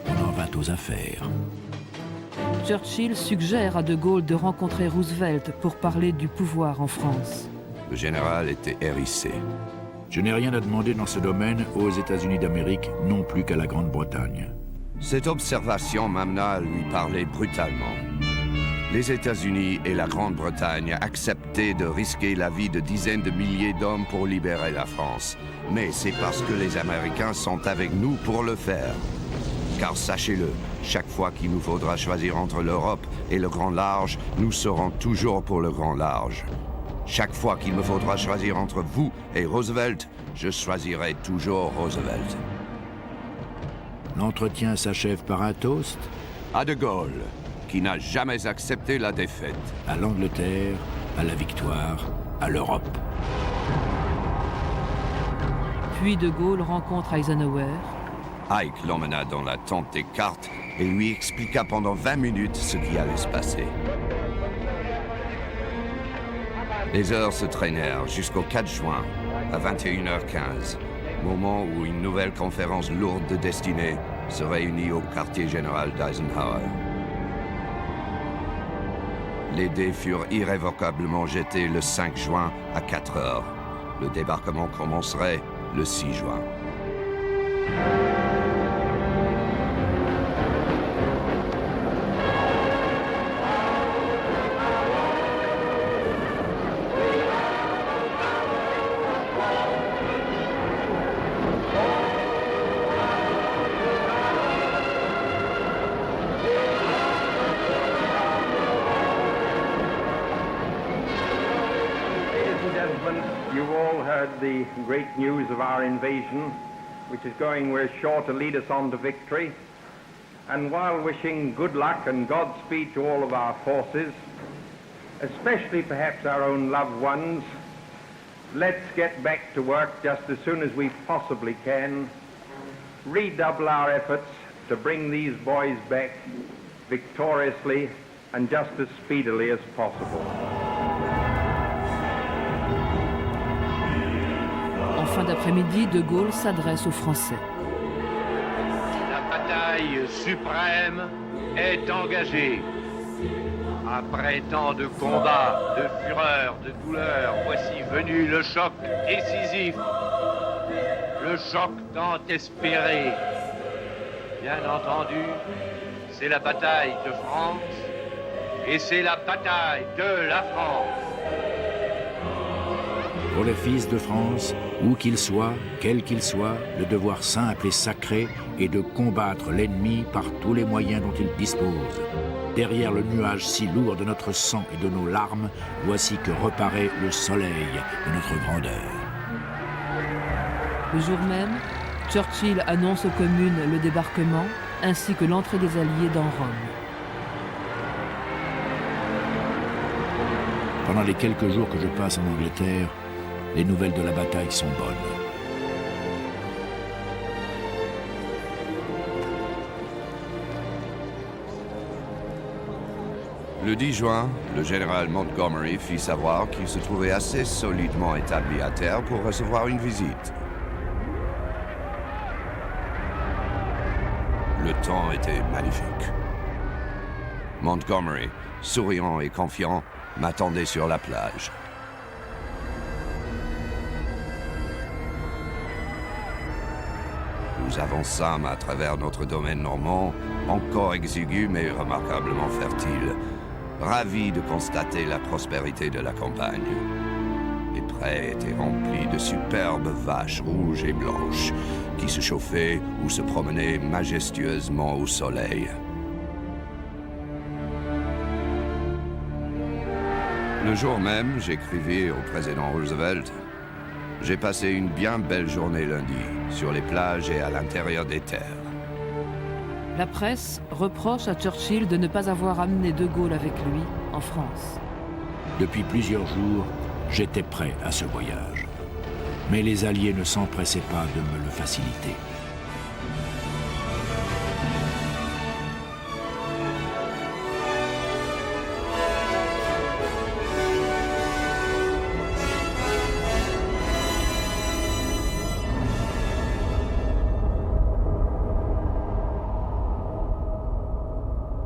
on en vint aux affaires. Churchill suggère à De Gaulle de rencontrer Roosevelt pour parler du pouvoir en France. Le général était hérissé. Je n'ai rien à demander dans ce domaine aux États-Unis d'Amérique, non plus qu'à la Grande-Bretagne. Cette observation m'amena à lui parler brutalement. Les États-Unis et la Grande-Bretagne acceptaient de risquer la vie de dizaines de milliers d'hommes pour libérer la France. Mais c'est parce que les Américains sont avec nous pour le faire. Car sachez-le, chaque fois qu'il nous faudra choisir entre l'Europe et le Grand Large, nous serons toujours pour le Grand Large. Chaque fois qu'il me faudra choisir entre vous et Roosevelt, je choisirai toujours Roosevelt. L'entretien s'achève par un toast À De Gaulle, qui n'a jamais accepté la défaite. à l'Angleterre, à la victoire, à l'Europe. Puis De Gaulle rencontre Eisenhower. Ike l'emmena dans la tente des cartes et lui expliqua pendant 20 minutes ce qui allait se passer. Les heures se traînèrent jusqu'au 4 juin, à 21h15, moment où une nouvelle conférence lourde de destinée se réunit au quartier général d'Eisenhower. Les dés furent irrévocablement jetés le 5 juin à 4 heures. Le débarquement commencerait le 6 juin. Ladies and gentlemen, you've all heard the great news of our invasion, which is going where sure to lead us on to victory. And while wishing good luck and Godspeed to all of our forces, especially perhaps our own loved ones, let's get back to work just as soon as we possibly can, redouble our efforts to bring these boys back victoriously and just as speedily as possible. En fin d'après-midi, De Gaulle s'adresse aux Français. La bataille suprême est engagée. Après tant de combats, de fureur, de douleur, voici venu le choc décisif. Le choc tant espéré. Bien entendu, c'est la bataille de France et c'est la bataille de la France. Pour les fils de France, où qu'ils soient, quels qu'ils soient, le devoir simple et sacré est de combattre l'ennemi par tous les moyens dont il dispose. Derrière le nuage si lourd de notre sang et de nos larmes, voici que reparaît le soleil de notre grandeur. Le jour même, Churchill annonce aux communes le débarquement ainsi que l'entrée des Alliés dans Rome. Pendant les quelques jours que je passe en Angleterre, les nouvelles de la bataille sont bonnes. Le 10 juin, le général Montgomery fit savoir qu'il se trouvait assez solidement établi à terre pour recevoir une visite. Le temps était magnifique. Montgomery, souriant et confiant, m'attendait sur la plage. Nous avançâmes à travers notre domaine normand, encore exigu mais remarquablement fertile, ravis de constater la prospérité de la campagne. Les prés étaient remplis de superbes vaches rouges et blanches qui se chauffaient ou se promenaient majestueusement au soleil. Le jour même, j'écrivis au président Roosevelt: « J'ai passé une bien belle journée lundi, sur les plages et à l'intérieur des terres. » La presse reproche à Churchill de ne pas avoir amené De Gaulle avec lui en France. Depuis plusieurs jours, j'étais prêt à ce voyage. Mais les Alliés ne s'empressaient pas de me le faciliter.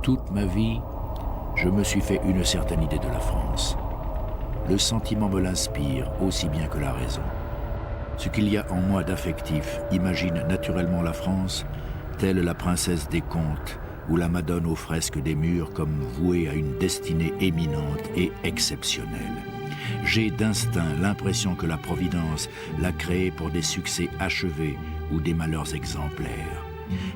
Toute ma vie, je me suis fait une certaine idée de la France. Le sentiment me l'inspire aussi bien que la raison. Ce qu'il y a en moi d'affectif imagine naturellement la France, telle la princesse des contes ou la Madone aux fresques des murs, comme vouée à une destinée éminente et exceptionnelle. J'ai d'instinct l'impression que la Providence l'a créée pour des succès achevés ou des malheurs exemplaires.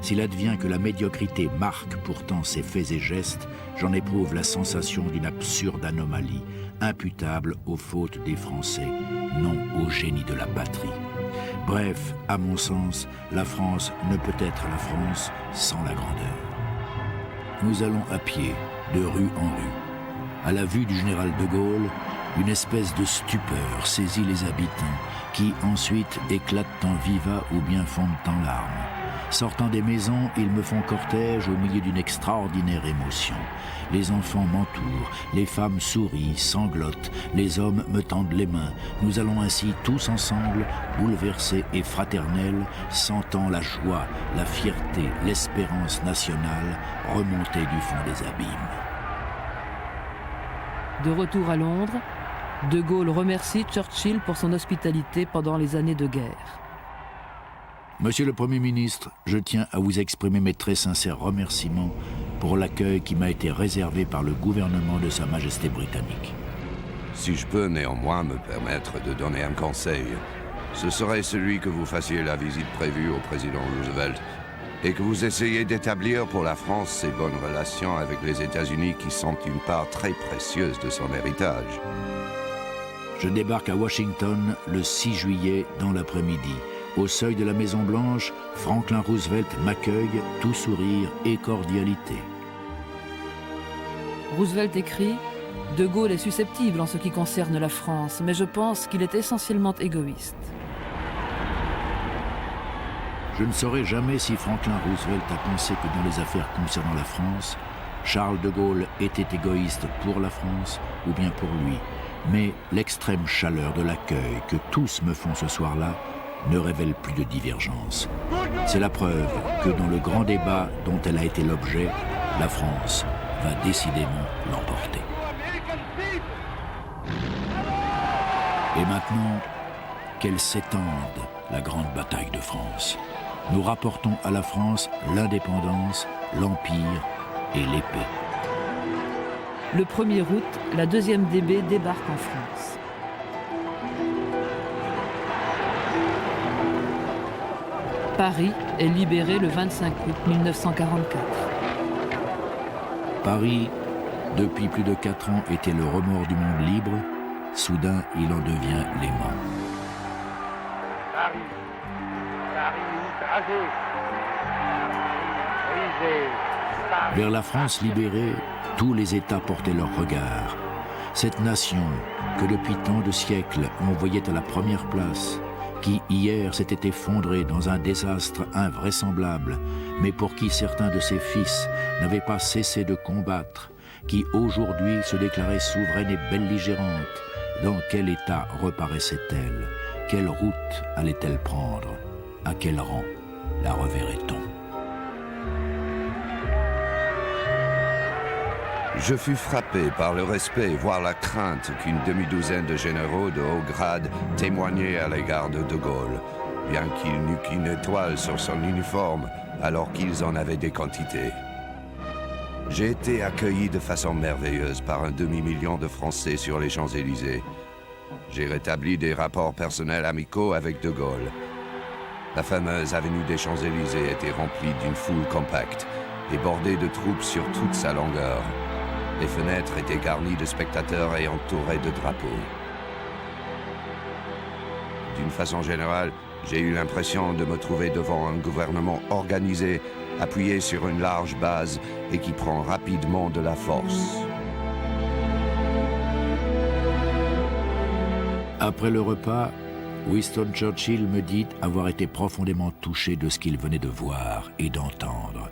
S'il advient que la médiocrité marque pourtant ses faits et gestes, j'en éprouve la sensation d'une absurde anomalie, imputable aux fautes des Français, non au génie de la patrie. Bref, à mon sens, la France ne peut être la France sans la grandeur. Nous allons à pied, de rue en rue. À la vue du général de Gaulle, une espèce de stupeur saisit les habitants, qui ensuite éclatent en vivats ou bien fondent en larmes. Sortant des maisons, ils me font cortège au milieu d'une extraordinaire émotion. Les enfants m'entourent, les femmes sourient, sanglotent, les hommes me tendent les mains. Nous allons ainsi tous ensemble, bouleversés et fraternels, sentant la joie, la fierté, l'espérance nationale remonter du fond des abîmes. De retour à Londres, De Gaulle remercie Churchill pour son hospitalité pendant les années de guerre. Monsieur le Premier ministre, je tiens à vous exprimer mes très sincères remerciements pour l'accueil qui m'a été réservé par le gouvernement de Sa Majesté britannique. Si je peux néanmoins me permettre de donner un conseil, ce serait celui que vous fassiez la visite prévue au président Roosevelt et que vous essayiez d'établir pour la France ses bonnes relations avec les États-Unis qui sont une part très précieuse de son héritage. Je débarque à Washington le 6 juillet dans l'après-midi. Au seuil de la Maison-Blanche, Franklin Roosevelt m'accueille, tout sourire et cordialité. Roosevelt écrit « De Gaulle est susceptible en ce qui concerne la France, mais je pense qu'il est essentiellement égoïste. » Je ne saurai jamais si Franklin Roosevelt a pensé que dans les affaires concernant la France, Charles de Gaulle était égoïste pour la France ou bien pour lui. Mais l'extrême chaleur de l'accueil que tous me font ce soir-là ne révèle plus de divergence. C'est la preuve que dans le grand débat dont elle a été l'objet, la France va décidément l'emporter. Et maintenant, qu'elle s'étende, la grande bataille de France. Nous rapportons à la France l'indépendance, l'empire et l'épée. Le 1er août, la 2e DB débarque en France. Paris est libéré le 25 août 1944. Paris, depuis plus de 4 ans, était le remords du monde libre. Soudain, il en devient l'aimant. Paris outragé, Paris brisé, Paris... Vers la France libérée, tous les États portaient leur regard. Cette nation que depuis tant de siècles on voyait à la première place, qui hier s'était effondrée dans un désastre invraisemblable, mais pour qui certains de ses fils n'avaient pas cessé de combattre, qui aujourd'hui se déclarait souveraine et belligérante, dans quel état reparaissait-elle? Quelle route allait-elle prendre? À quel rang la reverrait-on? Je fus frappé par le respect, voire la crainte qu'une demi-douzaine de généraux de haut grade témoignaient à l'égard de Gaulle, bien qu'il n'eût qu'une étoile sur son uniforme, alors qu'ils en avaient des quantités. J'ai été accueilli de façon merveilleuse par un demi-million de Français sur les Champs-Élysées. J'ai rétabli des rapports personnels amicaux avec De Gaulle. La fameuse avenue des Champs-Élysées était remplie d'une foule compacte et bordée de troupes sur toute sa longueur. Les fenêtres étaient garnies de spectateurs et entourées de drapeaux. D'une façon générale, j'ai eu l'impression de me trouver devant un gouvernement organisé, appuyé sur une large base et qui prend rapidement de la force. Après le repas, Winston Churchill me dit avoir été profondément touché de ce qu'il venait de voir et d'entendre.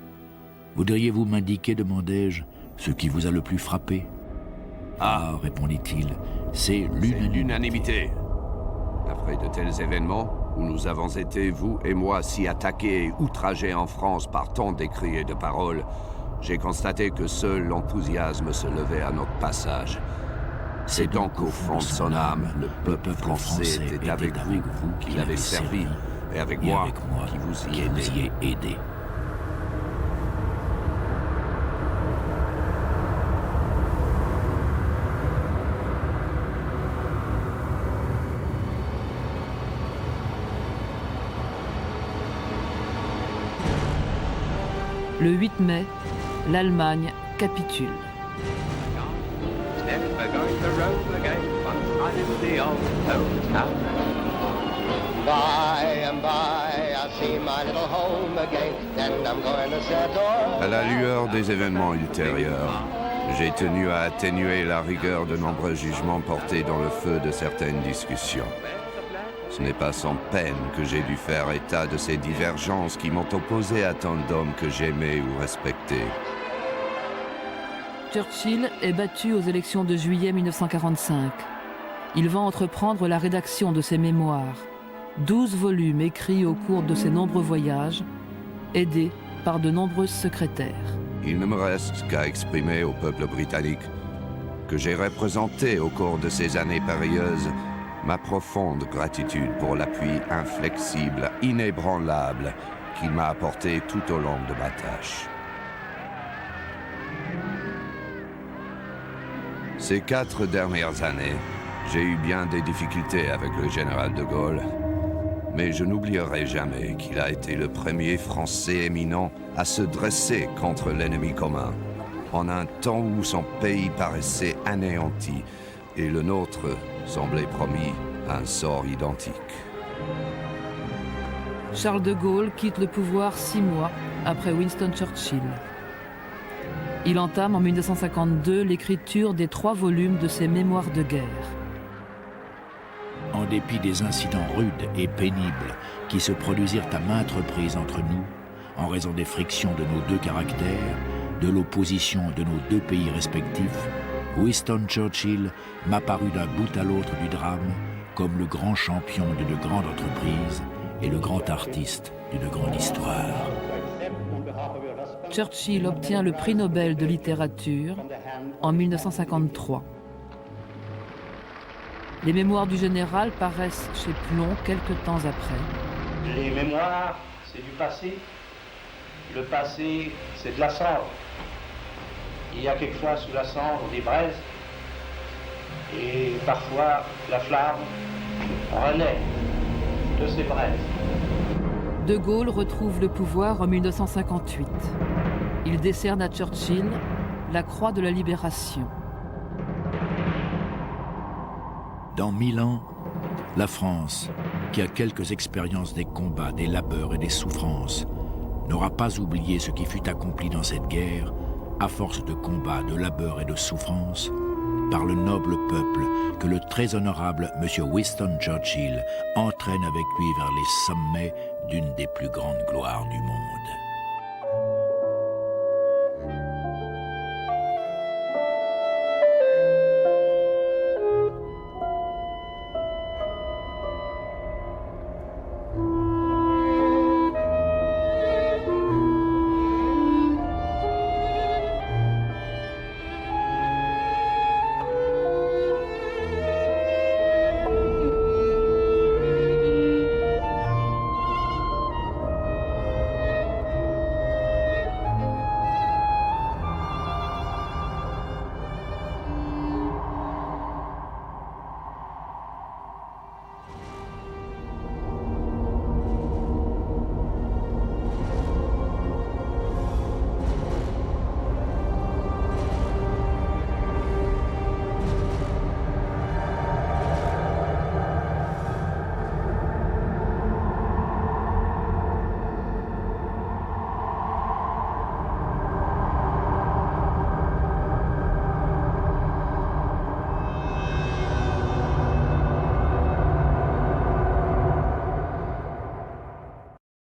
« Voudriez-vous m'indiquer, demandai-je, ce qui vous a le plus frappé ?»« Ah, répondit-il, c'est l'unanimité. » Après de tels événements, où nous avons été, vous et moi, si attaqués et outragés en France par tant d'écrits et de paroles, j'ai constaté que seul l'enthousiasme se levait à notre passage. C'est donc au fond de son âme, le peuple français était avec vous qu'il avait servi, et avec moi qui vous y ai aidé. Le 8 mai, l'Allemagne capitule. À la lueur des événements ultérieurs, j'ai tenu à atténuer la rigueur de nombreux jugements portés dans le feu de certaines discussions. Ce n'est pas sans peine que j'ai dû faire état de ces divergences qui m'ont opposé à tant d'hommes que j'aimais ou respectais. Churchill est battu aux élections de juillet 1945. Il va entreprendre la rédaction de ses mémoires, 12 volumes écrits au cours de ses nombreux voyages, aidés par de nombreuses secrétaires. Il ne me reste qu'à exprimer au peuple britannique que j'ai représenté au cours de ces années périlleuses ma profonde gratitude pour l'appui inflexible, inébranlable qu'il m'a apporté tout au long de ma tâche. Ces 4 dernières années, j'ai eu bien des difficultés avec le général de Gaulle, mais je n'oublierai jamais qu'il a été le premier Français éminent à se dresser contre l'ennemi commun, en un temps où son pays paraissait anéanti et le nôtre semblait promis à un sort identique. Charles de Gaulle quitte le pouvoir 6 mois après Winston Churchill. Il entame en 1952 l'écriture des 3 volumes de ses mémoires de guerre. En dépit des incidents rudes et pénibles qui se produisirent à maintes reprises entre nous, en raison des frictions de nos 2 caractères, de l'opposition de nos 2 pays respectifs, Winston Churchill m'apparut d'un bout à l'autre du drame comme le grand champion d'une grande entreprise et le grand artiste d'une grande histoire. Churchill obtient le prix Nobel de littérature en 1953. Les mémoires du général paraissent chez Plon quelque temps après. Les mémoires, c'est du passé. Le passé, c'est de la cendre. Il y a quelquefois sous la cendre des braises. Et parfois, la flamme renaît de ces braises. De Gaulle retrouve le pouvoir en 1958. Il décerne à Churchill la Croix de la Libération. Dans 1000 ans, la France, qui a quelques expériences des combats, des labeurs et des souffrances, n'aura pas oublié ce qui fut accompli dans cette guerre, à force de combats, de labeurs et de souffrances, par le noble peuple que le très honorable M. Winston Churchill entraîne avec lui vers les sommets d'une des plus grandes gloires du monde.